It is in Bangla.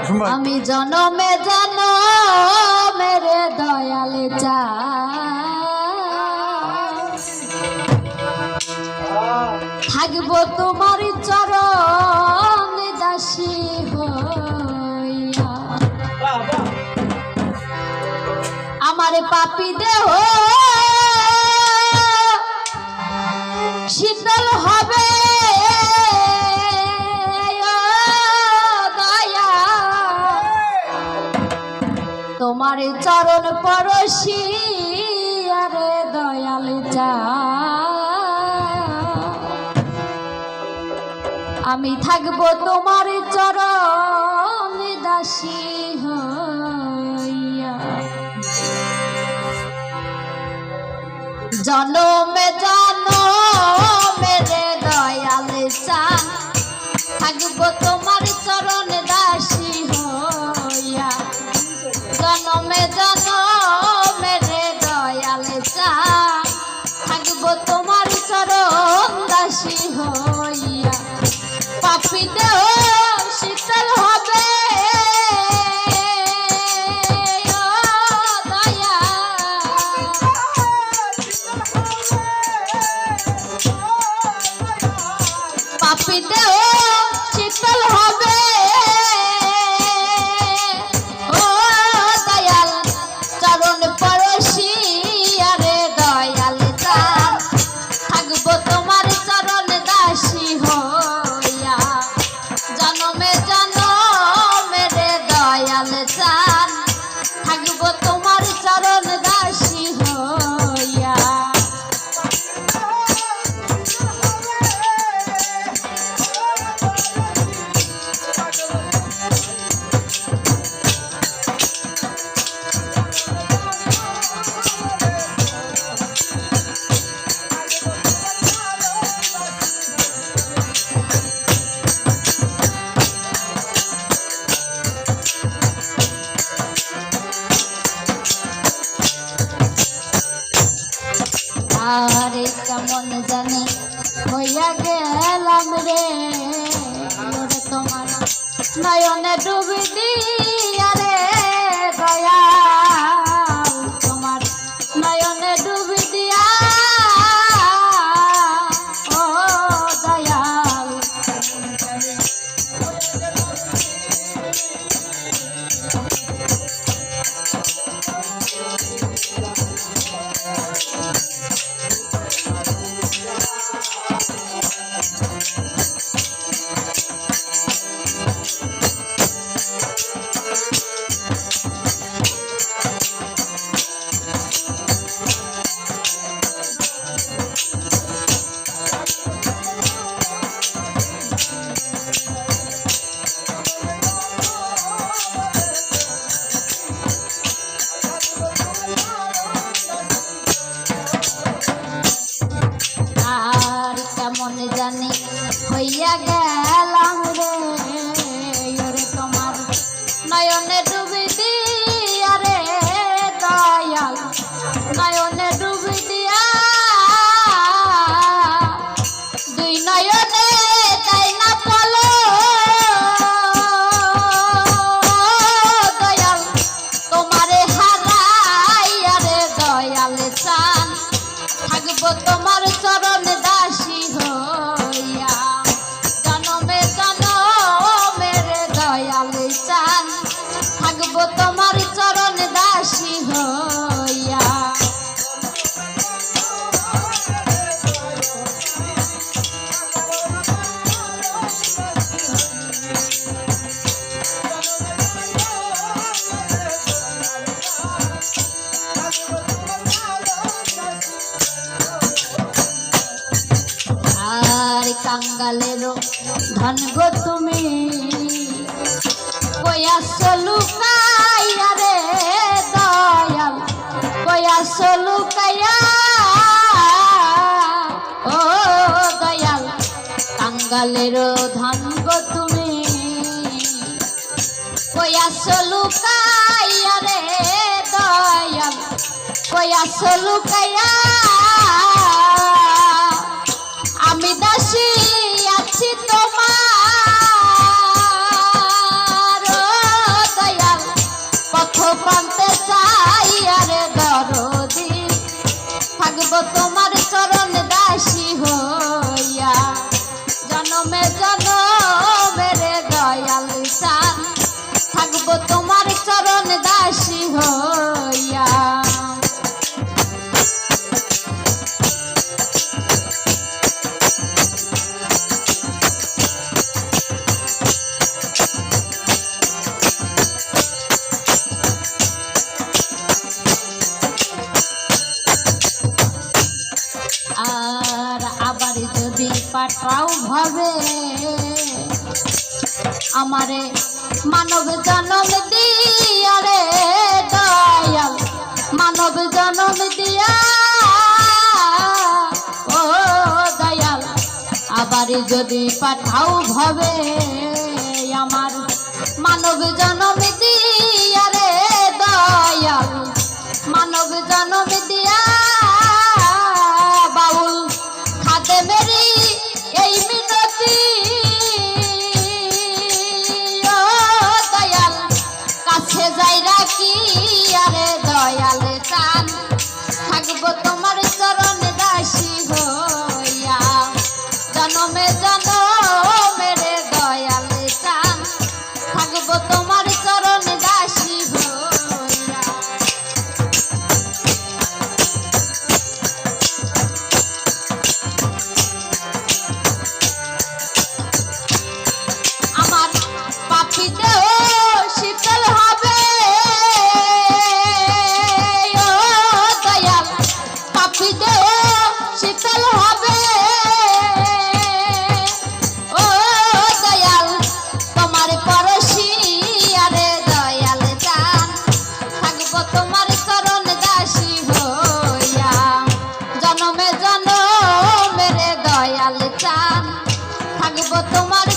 আমি জনমে জনমেরে দয়ালে চা থাকবো তোমার চরণ দাসী হইয়া আমার পাপী দেহ শীতল হবে তোমার চরণ পরশি আরে দয়াল চা আমি থাকবো তোমার চরণ দাসী হইয়া জনমে জনমেরে দয়াল চা থাকবো তোমার চরণ দাসী হইয়া জনমে জনমেরে দয়াল চা থাকবো তোমার চরণ দাসী হইয়া পাপী দেহ শীতল হবে দয়া পাপী দেহ শীতল হবে থাকবো তোমার চরণ দাসী হইয়া আরে কেমন জানি হইয়া গেলাম রে ওরে তোমার নয়নে ডুবি দিয়া রে দয়া তোমার নয়নে ডুবি দিয়া ও দয়াল জানি হইয়া গেলাম রে ওরে তোমার নয়নে ডুবি দিয়া রে দয়াল নয়নে ডুবি দিয়া দুই নয়নে তাই না পলো দয়াল তোমারে হারাইয়া রে দয়াল চান থাকবো তোমার চরণ দাসী হইয়া জনমে জনমেরে দয়াল চান থাকবো তোমার চরণ দাসী হইয়া কাঙ্গালেরও ধন গো তুমি কয়াস লুকাইয়া রে দয়াল কয়াস লুকাইয়া ও দয়াল কাঙ্গালেরও ধন গো তুমি কয়াস লুকাইয়া রে দয়াল কয়াস লুকাইয়া আমি দাসী আছি তোমার তোমারে মানব জনম দিয়া রে দয়াল মানব জনম দিয়া ও দয়াল আবার যদি পাঠাও ভবে আমার মানব জনম দিয়া রে দয়াল মানব জনম দিয়া বাউল খাতে মেরি এই মিনতি ও দয়াল কাছে যাই রাখি আরে দয়াল চান থাকবো তোমার চরণ দাসী হইয়া জনমে জনমে রে দয়াল চান থাকবো তোমার চরণ দাসী হইয়া আমার পাপি দেহ শীতল হবে ও দয়াল পাপি দেহ শীতল হবে ও দয়াল তোমার পরশি আরে দয়াল চান থাকবো তোমার চরণ দাসী হইয়া জনমে জনমে রে দয়াল চান থাকবো তোমার